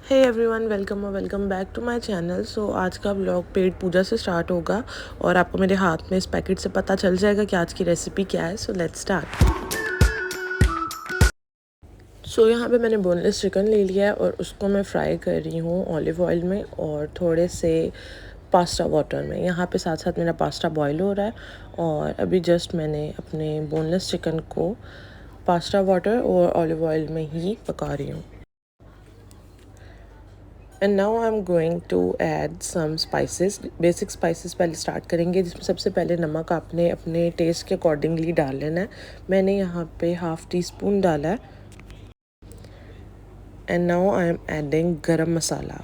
Hey everyone, welcome back to my channel. So आज का vlog पेट पूजा से स्टार्ट होगा और आपको मेरे हाथ में इस पैकेट से पता चल जाएगा कि आज की रेसिपी क्या है। So let's start. सो यहाँ पे मैंने बोनलेस चिकन ले लिया है और उसको मैं फ्राई कर रही हूँ ऑलिव ऑयल में और थोड़े से पास्ता वाटर में। यहाँ पे साथ साथ मेरा पास्ता बॉईल हो रहा है और अभी जस्ट मैंने अपने बोनलेस चिकन को पास्ता वाटर और ऑलिव ऑयल में ही पका रही हूँ। And now I am going to add some spices. Basic spices पहले स्टार्ट करेंगे, जिसमें सबसे पहले नमक आपने अपने टेस्ट के अकॉर्डिंगली डाल लेना है। मैंने यहाँ पे हाफ़ टी स्पून डाला है। And now I am adding गरम मसाला।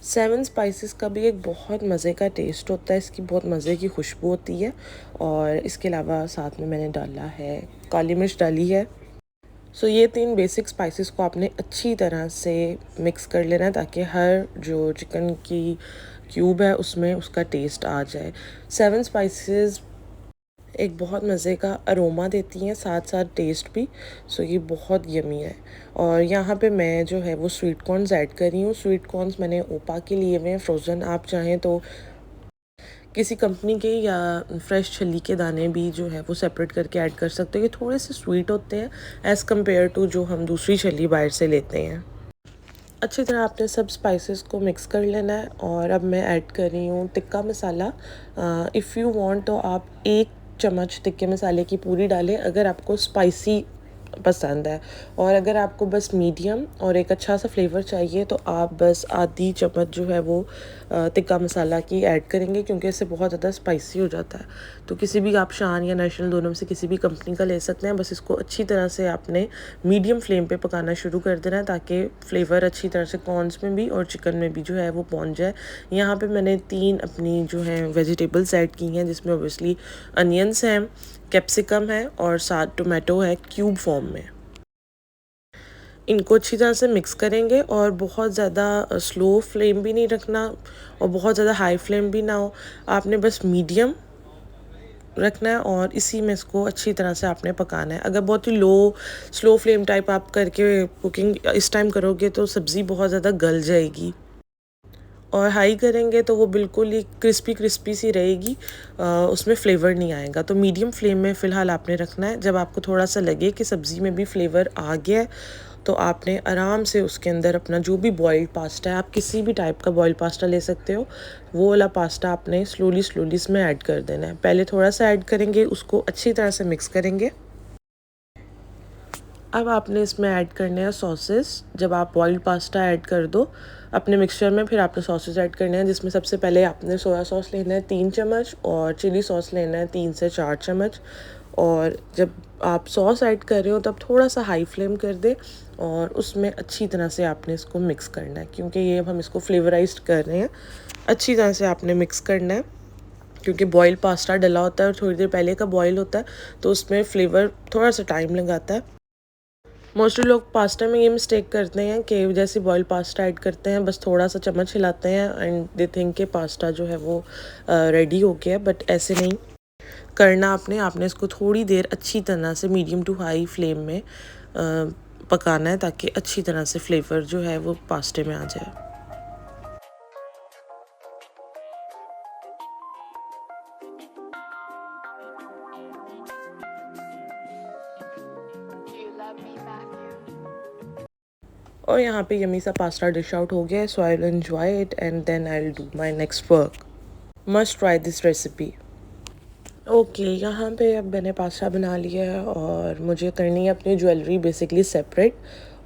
7 स्पाइसेस का भी एक बहुत मज़े का टेस्ट होता है, इसकी बहुत मज़े की खुशबू होती है। और इसके अलावा साथ में मैंने डाला है काली मिर्च डाली है। सो ये 3 बेसिक स्पाइसेस को आपने अच्छी तरह से मिक्स कर लेना है ताकि हर जो चिकन की क्यूब है उसमें उसका टेस्ट आ जाए। 7 स्पाइसेस एक बहुत मज़े का अरोमा देती हैं, साथ साथ टेस्ट भी। सो ये बहुत यमी है। और यहाँ पे मैं जो है वो स्वीट कॉर्नस ऐड कर रही हूँ। स्वीट कॉर्नस मैंने ओपा के लिए हुए हैं फ्रोज़न। आप चाहें तो किसी कंपनी के या फ्रेश छली के दाने भी जो है वो सेपरेट करके ऐड कर सकते हो। ये थोड़े से स्वीट होते हैं एज़ कम्पेयर टू जो हम दूसरी छली बाहर से लेते हैं। अच्छी तरह आपने सब स्पाइसेस को मिक्स कर लेना है और अब मैं ऐड कर रही हूँ tikka masala. If you want तो आप 1 चम्मच टिक्के मसाले की पूरी डालें अगर आपको स्पाइसी पसंद है। और अगर आपको बस मीडियम और एक अच्छा सा फ्लेवर चाहिए तो आप बस आधी चम्मच जो है वो टिक्का मसाला की ऐड करेंगे, क्योंकि इससे बहुत ज़्यादा स्पाइसी हो जाता है। तो किसी भी आप शान या नेशनल दोनों में से किसी भी कंपनी का ले सकते हैं। बस इसको अच्छी तरह से आपने मीडियम फ्लेम पे पकाना शुरू कर देना है ताकि फ्लेवर अच्छी तरह से कॉर्न्स में भी और चिकन में भी जो है वो पहुंच जाए। यहाँ पे मैंने 3 अपनी जो है वेजिटेबल्स ऐड की हैं, जिसमें ओबियसली अनियंस हैं, कैप्सिकम है और साथ टोमेटो है क्यूब फॉर्म में। इनको अच्छी तरह से मिक्स करेंगे और बहुत ज़्यादा स्लो फ्लेम भी नहीं रखना और बहुत ज़्यादा हाई फ्लेम भी ना हो। आपने बस मीडियम रखना है और इसी में इसको अच्छी तरह से आपने पकाना है। अगर बहुत ही स्लो फ्लेम टाइप आप करके कुकिंग इस टाइम करोगे तो सब्ज़ी बहुत ज़्यादा गल जाएगी और हाई करेंगे तो वो बिल्कुल ही क्रिस्पी सी रहेगी, उसमें फ्लेवर नहीं आएगा। तो मीडियम फ्लेम में फ़िलहाल आपने रखना है। जब आपको थोड़ा सा लगे कि सब्ज़ी में भी फ्लेवर आ गया है तो आपने आराम से उसके अंदर अपना जो भी बॉइल्ड पास्ता है, आप किसी भी टाइप का बॉइल्ड पास्ता ले सकते हो, वो वाला पास्ता आपने स्लोली इसमें ऐड कर देना है। पहले थोड़ा सा ऐड करेंगे, उसको अच्छी तरह से मिक्स करेंगे। अब आपने इसमें ऐड करने हैं सॉसेस। जब आप बॉइल्ड पास्ता ऐड कर दो अपने मिक्सचर में, फिर आपने सॉसेस ऐड करने हैं, जिसमें सबसे पहले आपने सोया सॉस लेना है 3 चम्मच और चिली सॉस लेना है 3 से 4 चम्मच। और जब आप सॉस ऐड कर रहे हो तब थोड़ा सा हाई फ्लेम कर दे और उसमें अच्छी तरह से आपने इसको मिक्स करना है, क्योंकि ये हम इसको फ्लेवराइज्ड कर रहे हैं। अच्छी तरह से आपने मिक्स करना है, क्योंकि बॉयल पास्ता डला होता है और थोड़ी देर पहले का बॉयल होता है तो उसमें फ्लेवर थोड़ा सा टाइम लगाता है। मोस्टली लोग पास्ता में ये मिस्टेक करते हैं कि जैसे बॉयल पास्ता ऐड करते हैं बस थोड़ा सा चम्मच हिलाते हैं एंड दे थिंक कि पास्ता जो है वो रेडी हो गया, बट ऐसे नहीं करना। आपने इसको थोड़ी देर अच्छी तरह से मीडियम टू हाई फ्लेम में पकाना है ताकि अच्छी तरह से फ्लेवर जो है वो पास्ते में आ जाए। और यहाँ पे यमी सा पास्ता डिश आउट हो गया है। So I will enjoy it and then I will do my next work. Must try this recipe. Okay, यहाँ पे अब मैंने पास्ता बना लिया है और मुझे करनी है अपनी ज्वेलरी बेसिकली सेपरेट,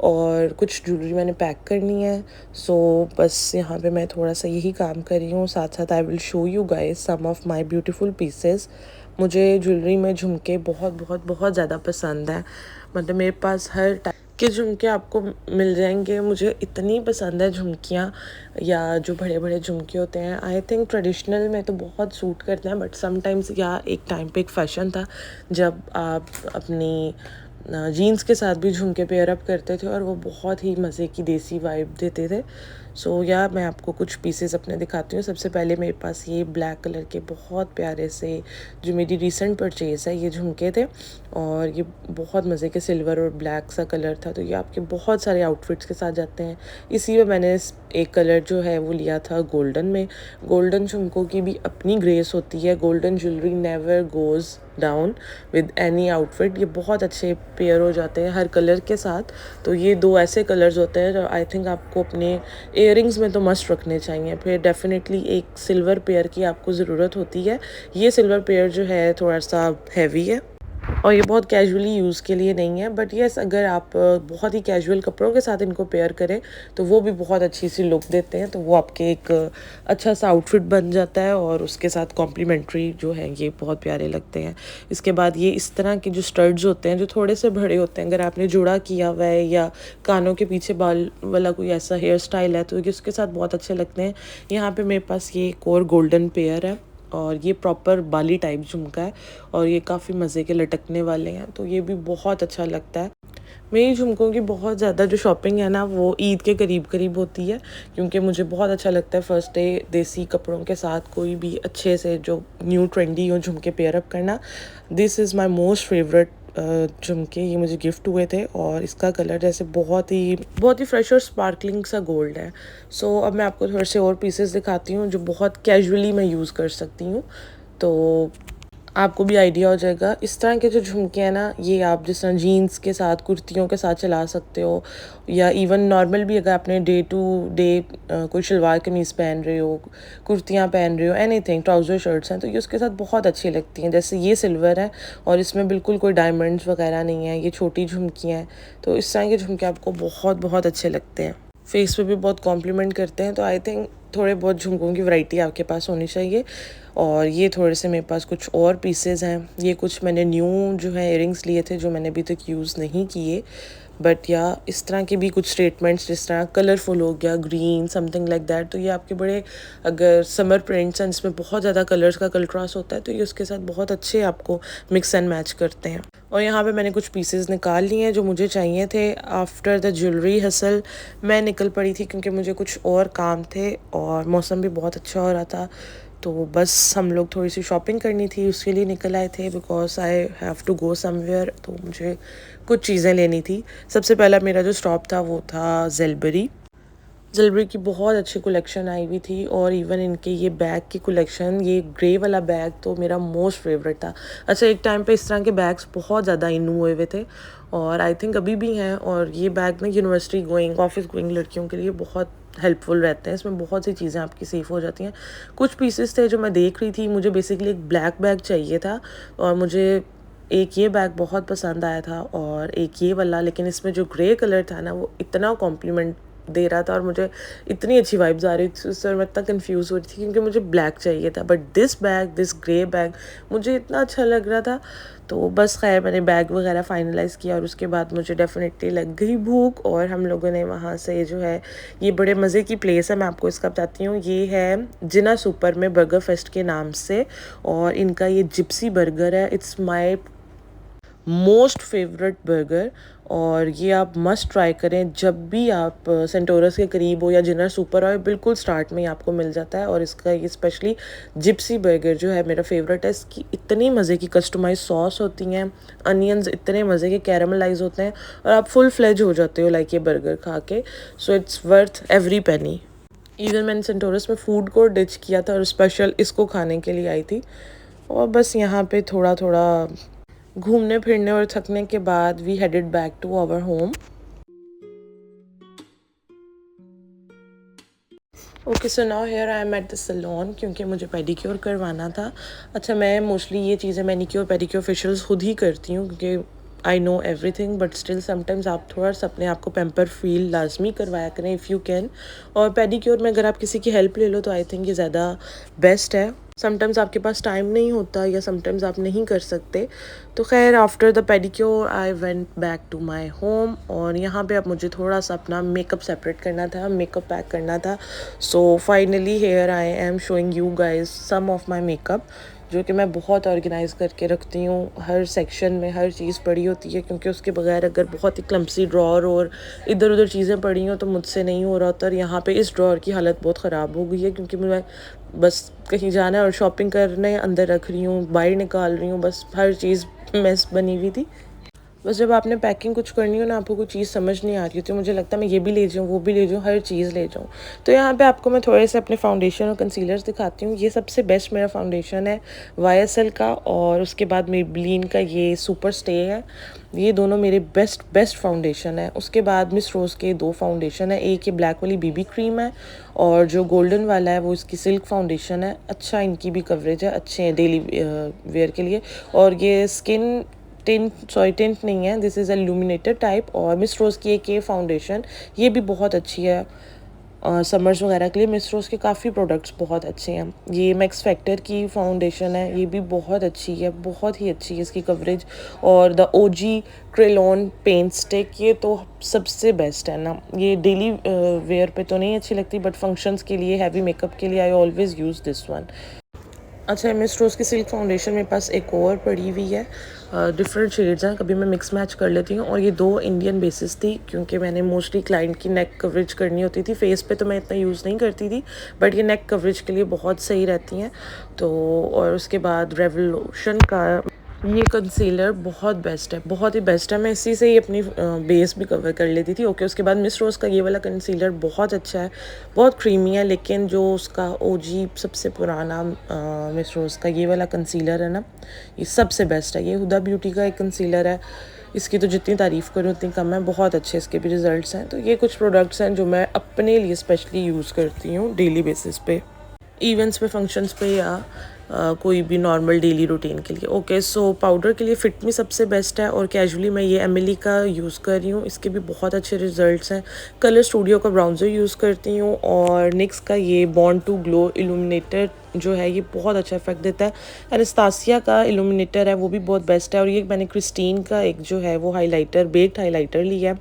और कुछ ज्वेलरी मैंने पैक करनी है। सो बस यहाँ पे मैं थोड़ा सा यही काम कर रही हूँ। साथ साथ I will show you guys some of my beautiful pieces. मुझे ज्वेलरी में झुमके बहुत ज़्यादा पसंद है। मतलब मेरे पास हर टाइप के झुमके आपको मिल जाएंगे। मुझे इतनी पसंद है झुमकियाँ, या जो बड़े बड़े झुमके होते हैं। आई थिंक ट्रेडिशनल में तो बहुत सूट करते हैं, बट समटाइम्स या एक टाइम पे एक फ़ैशन था जब आप अपनी जीन्स के साथ भी झुमके पेयर अप करते थे और वो बहुत ही मज़े की देसी वाइब देते थे। सो या मैं आपको कुछ पीसेस अपने दिखाती हूँ। सबसे पहले मेरे पास ये ब्लैक कलर के बहुत प्यारे से, जो मेरी रिसेंट परचेज़ है, ये झुमके थे और ये बहुत मज़े के सिल्वर और ब्लैक सा कलर था। तो ये आपके बहुत सारे आउटफिट्स के साथ जाते हैं। इसी में मैंने एक कलर जो है वो लिया था गोल्डन में। गोल्डन झुमकों की भी अपनी ग्रेस होती है। Golden jewellery never goes down with any outfit. ये बहुत अच्छे पेयर हो जाते हैं हर कलर के साथ। तो ये दो ऐसे कलर्स होते हैं जो आई थिंक आपको अपने इयररिंग्स में तो मस्ट रखने चाहिए। फिर डेफिनेटली एक सिल्वर पेयर की आपको ज़रूरत होती है। ये सिल्वर पेयर जो है थोड़ा सा हैवी है और ये बहुत कैजुअली यूज़ के लिए नहीं है, बट येस अगर आप बहुत ही कैजुअल कपड़ों के साथ इनको पेयर करें तो वो भी बहुत अच्छी सी लुक देते हैं। तो वो आपके एक अच्छा सा आउटफिट बन जाता है और उसके साथ कॉम्प्लीमेंट्री जो है ये बहुत प्यारे लगते हैं। इसके बाद ये इस तरह के जो स्टड्स होते हैं जो थोड़े से बड़े होते हैं, अगर आपने जुड़ा किया हुआ है या कानों के पीछे बाल वाला कोई ऐसा हेयर स्टाइल है तो ये उसके साथ बहुत अच्छे लगते हैं। यहाँ पर मेरे पास ये एक और गोल्डन पेयर है और ये प्रॉपर बाली टाइप झुमका है और ये काफ़ी मज़े के लटकने वाले हैं। तो ये भी बहुत अच्छा लगता है। मेरी झुमकों की बहुत ज़्यादा जो शॉपिंग है ना वो ईद के करीब करीब होती है, क्योंकि मुझे बहुत अच्छा लगता है फर्स्ट डे देसी कपड़ों के साथ कोई भी अच्छे से जो न्यू ट्रेंडी हो झुमके पेयर अप करना। This is my most favourite झुमके। ये मुझे गिफ्ट हुए थे और इसका कलर जैसे बहुत ही फ्रेश और स्पार्कलिंग सा गोल्ड है। सो अब मैं आपको थोड़े से और पीसेस दिखाती हूँ जो बहुत कैजुअली मैं यूज़ कर सकती हूँ, तो आपको भी आइडिया हो जाएगा। इस तरह के जो झुमके हैं ना ये आप जिस तरह जीन्स के साथ, कुर्तियों के साथ चला सकते हो, या इवन नॉर्मल भी अगर आपने डे टू डे कोई शलवार कमीज़ पहन रहे हो, कुर्तियाँ पहन रहे हो, एनीथिंग, ट्राउज़र शर्ट्स हैं, तो ये उसके साथ बहुत अच्छी लगती हैं। जैसे ये सिल्वर है और इसमें बिल्कुल कोई डायमंड्स वगैरह नहीं है, ये छोटी झुमकी हैं। तो इस तरह के झुमके आपको बहुत बहुत अच्छे लगते हैं, फेस पे भी बहुत कॉम्प्लीमेंट करते हैं। तो आई थिंक थोड़े बहुत झुमकों की वैरायटी आपके पास होनी चाहिए। और ये थोड़े से मेरे पास कुछ और पीसेस हैं। ये कुछ मैंने न्यू जो है इयरिंग्स लिए थे जो मैंने अभी तक यूज़ नहीं किए, बट या इस तरह के भी कुछ स्टेटमेंट्स, जिस तरह कलरफुल हो गया, ग्रीन, समथिंग लाइक दैट। तो ये आपके बड़े, अगर समर प्रिंट्स हैं जिसमें बहुत ज़्यादा कलर्स का कंट्रास्ट होता है, तो ये उसके साथ बहुत अच्छे आपको मिक्स एंड मैच करते हैं। और यहाँ पे मैंने कुछ पीसेस निकाल लिए हैं जो मुझे चाहिए थे। आफ्टर द ज्वेलरी हसल मैं निकल पड़ी थी क्योंकि मुझे कुछ और काम थे और मौसम भी बहुत अच्छा हो रहा था। तो बस हम लोग थोड़ी सी शॉपिंग करनी थी, उसके लिए निकल आए थे, because I have to go somewhere. तो मुझे कुछ चीज़ें लेनी थी। सबसे पहला मेरा जो स्टॉप था वो था ज़ेलबरी की बहुत अच्छी कलेक्शन आई हुई थी। और इवन इनके ये बैग की कलेक्शन, ये ग्रे वाला बैग तो मेरा मोस्ट फेवरेट था। अच्छा, एक टाइम पे इस तरह के बैग्स बहुत ज़्यादा इन हुए थे और आई थिंक अभी भी हैं। और ये बैग ना यूनिवर्सिटी गोइंग, ऑफिस गोइंग लड़कियों के लिए बहुत हेल्पफुल रहते हैं। इसमें बहुत सी चीज़ें आपकी सेफ़ हो जाती हैं। कुछ पीसेस थे जो मैं देख रही थी, मुझे बेसिकली एक ब्लैक बैग चाहिए था और मुझे एक ये बैग बहुत पसंद आया था और एक ये वाला। लेकिन इसमें जो ग्रे कलर था ना वो इतना कॉम्प्लीमेंट दे रहा था और मुझे इतनी अच्छी वाइब्स आ रही थी उससे, मैं इतना कंफ्यूज हो रही थी क्योंकि मुझे ब्लैक चाहिए था। बट दिस ग्रे बैग मुझे इतना अच्छा लग रहा था। तो बस खैर मैंने बैग वगैरह फाइनलाइज़ किया और उसके बाद मुझे डेफिनेटली लग गई भूख और हम लोगों ने वहाँ से जो है, ये बड़े मज़े की प्लेस है, मैं आपको इसका बताती हूँ। ये है जिना सुपर में, बर्गर फेस्ट के नाम से, और इनका ये जिप्सी बर्गर है। It's my most favourite burger और ये आप मस्ट ट्राई करें जब भी आप सेंटोरस के करीब हो या जिनर सुपर हो। बिल्कुल स्टार्ट में ही आपको मिल जाता है। और इसका ये स्पेशली जिप्सी बर्गर जो है मेरा फेवरेट है। इसकी इतनी मज़े की कस्टमाइज सॉस होती हैं, अनियंस इतने मज़े के कैरामलाइज होते हैं और आप फुल फ्लेज हो जाते हो लाइक ये बर्गर खा के। So it's worth every penny. Even मैंने सेंटोरस में फूड कोर्ट डिच किया था और स्पेशल इसको खाने के लिए आई थी। और बस यहाँ पे थोड़ा थोड़ा घूमने फिरने और थकने के बाद we headed back to our home. Okay, so now here I am at the salon क्योंकि मुझे पेडिक्योर करवाना था। अच्छा, मैं मोस्टली ये चीज़ें मैनिक्योर पेडिक्योर फेशियल्स खुद ही करती हूँ क्योंकि I know everything, but still sometimes आप थोड़ा सा अपने आप को पैम्पर फील लाजमी करवाया करें इफ़ यू कैन। और पेडिक्योर में अगर आप किसी की हेल्प ले लो तो आई थिंक ये ज़्यादा बेस्ट है। समटाइम्स आपके पास टाइम नहीं होता या समटाइम्स आप नहीं कर सकते। तो खैर after the pedicure I went back to my home और यहाँ पे अब मुझे थोड़ा सा अपना मेकअप सेपरेट करना था, मेकअप पैक करना था। So finally here I am showing you guys some of my makeup. जो कि मैं बहुत ऑर्गेनाइज़ करके रखती हूँ। हर सेक्शन में हर चीज़ पड़ी होती है, क्योंकि उसके बगैर अगर बहुत ही क्लम्सी ड्रॉर और इधर उधर चीज़ें पड़ी हों तो मुझसे नहीं हो रहा होता। और यहाँ पे इस ड्रॉर की हालत बहुत ख़राब हो गई है, क्योंकि मैं बस कहीं जाना है और शॉपिंग करने अंदर रख रही हूँ, बाहर निकाल रही हूँ, बस हर चीज़ मेस बनी हुई थी। बस जब आपने पैकिंग कुछ करनी हो ना, आपको कोई चीज़ समझ नहीं आ रही होती, मुझे लगता है मैं ये भी ले जाऊँ, वो भी ले जाऊँ, हर चीज़ ले जाऊँ। तो यहाँ पे आपको मैं थोड़े से अपने फाउंडेशन और कंसीलर्स दिखाती हूँ। ये सबसे बेस्ट मेरा फाउंडेशन है YSL का, और उसके बाद मेबेलिन का ये सुपर स्टे है। ये दोनों मेरे बेस्ट फाउंडेशन है। उसके बाद मिस रोज़ के 2 फाउंडेशन है, एक ये ब्लैक वाली BB क्रीम है, और जो गोल्डन वाला है वो इसकी सिल्क फाउंडेशन है। अच्छा, इनकी भी कवरेज है, अच्छे हैं डेली वेयर के लिए। और ये स्किन टिंट नहीं है, दिस इज़ इल्यूमिनेटेड टाइप। और मिस रोज़ की एक ये फाउंडेशन, ये भी बहुत अच्छी है समर्स वगैरह के लिए। मिस रोज़ के काफ़ी प्रोडक्ट्स बहुत अच्छे हैं। ये मैक्स फैक्टर की फाउंडेशन है, ये भी बहुत अच्छी है, बहुत ही अच्छी है इसकी कवरेज। और द OG क्रेलॉन पेंट स्टिक, ये तो सबसे बेस्ट है ना। ये डेली वेयर पे तो नहीं अच्छी लगती, बट फंक्शंस के लिए, हैवी मेकअप के लिए I always use this one. अच्छा, मिस रोज़ की सिल्क फाउंडेशन मेरे पास एक और पड़ी हुई है, डिफरेंट शेड्स हैं, कभी मैं मिक्स मैच कर लेती हूँ। और ये 2 इंडियन बेसिस थी, क्योंकि मैंने मोस्टली क्लाइंट की नेक कवरेज करनी होती थी। फेस पे तो मैं इतना यूज़ नहीं करती थी, बट ये नेक कवरेज के लिए बहुत सही रहती हैं। तो और उसके बाद रेवोल्यूशन का ये कंसीलर बहुत बेस्ट है, बहुत ही बेस्ट है। मैं इसी से ही अपनी बेस भी कवर कर लेती थी। ओके, उसके बाद मिस रोज़ का ये वाला कंसीलर बहुत अच्छा है, बहुत क्रीमी है, लेकिन जो उसका OG सबसे पुराना मिस रोज़ का ये वाला कंसीलर है ना, ये सबसे बेस्ट है। ये हुदा ब्यूटी का एक कंसीलर है, इसकी तो जितनी तारीफ़ करूँ उतनी कम है, बहुत अच्छे इसके भी रिज़ल्ट्स हैं। तो ये कुछ प्रोडक्ट्स हैं जो मैं अपने लिए स्पेशली यूज़ करती हूँ डेली बेसिस पे, इवेंट्स पे, फंक्शंस पे, या कोई भी नॉर्मल डेली रूटीन के लिए। ओके, सो पाउडर के लिए फिट मी सबसे बेस्ट है, और कैजुअली मैं ये एमिली का यूज़ कर रही हूँ, इसके भी बहुत अच्छे रिजल्ट्स हैं। कलर स्टूडियो का ब्राउन्जर यूज़ करती हूँ, और निक्स का ये बॉर्न टू ग्लो इल्यूमिनेटर जो है, ये बहुत अच्छा इफेक्ट देता है। एनास्तासिया का इल्यूमिनेटर है, वो भी बहुत बेस्ट है। और ये मैंने क्रिस्टीन का एक जो है वो हाईलाइटर, बेक्ड हाईलाइटर लिया है।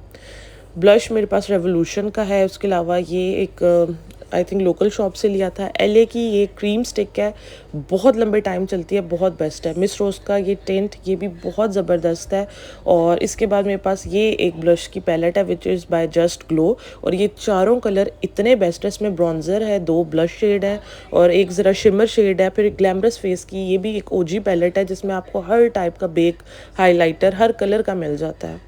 ब्लश मेरे पास रेवोल्यूशन का है। उसके अलावा ये एक आई थिंक लोकल शॉप से लिया था, LA की ये क्रीम स्टिक है, बहुत लंबे टाइम चलती है, बहुत बेस्ट है। मिस रोज़ का ये टिंट, ये भी बहुत ज़बरदस्त है। और इसके बाद मेरे पास ये एक ब्लश की पैलेट है which is by just glow, और ये चारों कलर इतने बेस्ट है। इसमें ब्रॉन्ज़र है, 2 ब्लश शेड है, और एक ज़रा शिमर शेड है। फिर एक ग्लैमरस फेस की ये भी एक OG पैलेट है, जिसमें आपको हर टाइप का बेक हाईलाइटर हर कलर का मिल जाता है।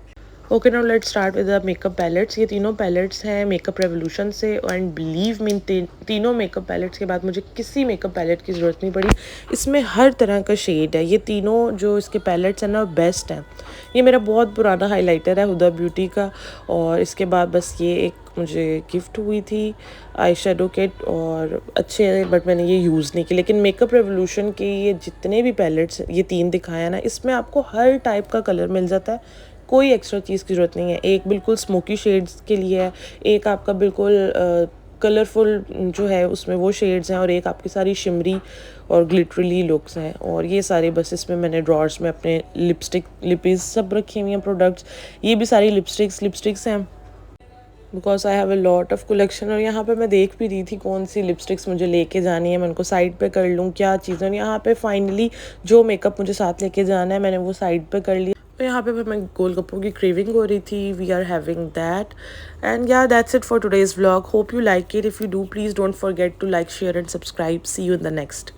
Okay, now let's start with the makeup palettes. ये तीनों पैलेट्स हैं मेकअप रेवोल्यूशन से, एंड बिलीव मी, तीनों मेकअप पैलेट्स के बाद मुझे किसी मेकअप पैलेट की ज़रूरत नहीं पड़ी। इसमें हर तरह का शेड है। ये तीनों जो इसके पैलेट्स हैं ना, बेस्ट हैं। ये मेरा बहुत पुराना हाइलाइटर है हुदा ब्यूटी का, और इसके बाद बस ये एक मुझे गिफ्ट हुई थी आई शेडो किट, और अच्छे हैं, बट मैंने ये यूज़ नहीं की। लेकिन मेकअप रेवोल्यूशन के ये जितने भी पैलेट्स, ये 3 दिखाया ना, इसमें आपको हर टाइप का कलर मिल जाता है, कोई एक्स्ट्रा चीज़ की ज़रूरत नहीं है। एक बिल्कुल स्मोकी शेड्स के लिए है, एक आपका बिल्कुल कलरफुल जो है उसमें वो शेड्स हैं, और एक आपकी सारी शिमरी और ग्लिटरली लुक्स हैं। और ये सारे बस इसमें मैंने ड्रॉर्स में अपने लिपीज़ सब रखी हुई हैं प्रोडक्ट्स। ये भी सारी लिपस्टिक्स हैं, because I have a lot of collection. और यहाँ पे मैं देख भी रही थी कौन सी लिपस्टिक्स मुझे लेके जानी है, मैं उनको साइड पे कर लूँ, क्या चीज़ें। और यहाँ पे फाइनली जो मेकअप मुझे साथ लेके जाना है, मैंने वो साइड पे कर लिया। तो यहाँ पे मैं गोलगप्पों की क्रेविंग हो रही थी, we are having that, and yeah that's it for today's vlog. Hope you like it. If you do, please don't forget to like, share and subscribe. See you in the next.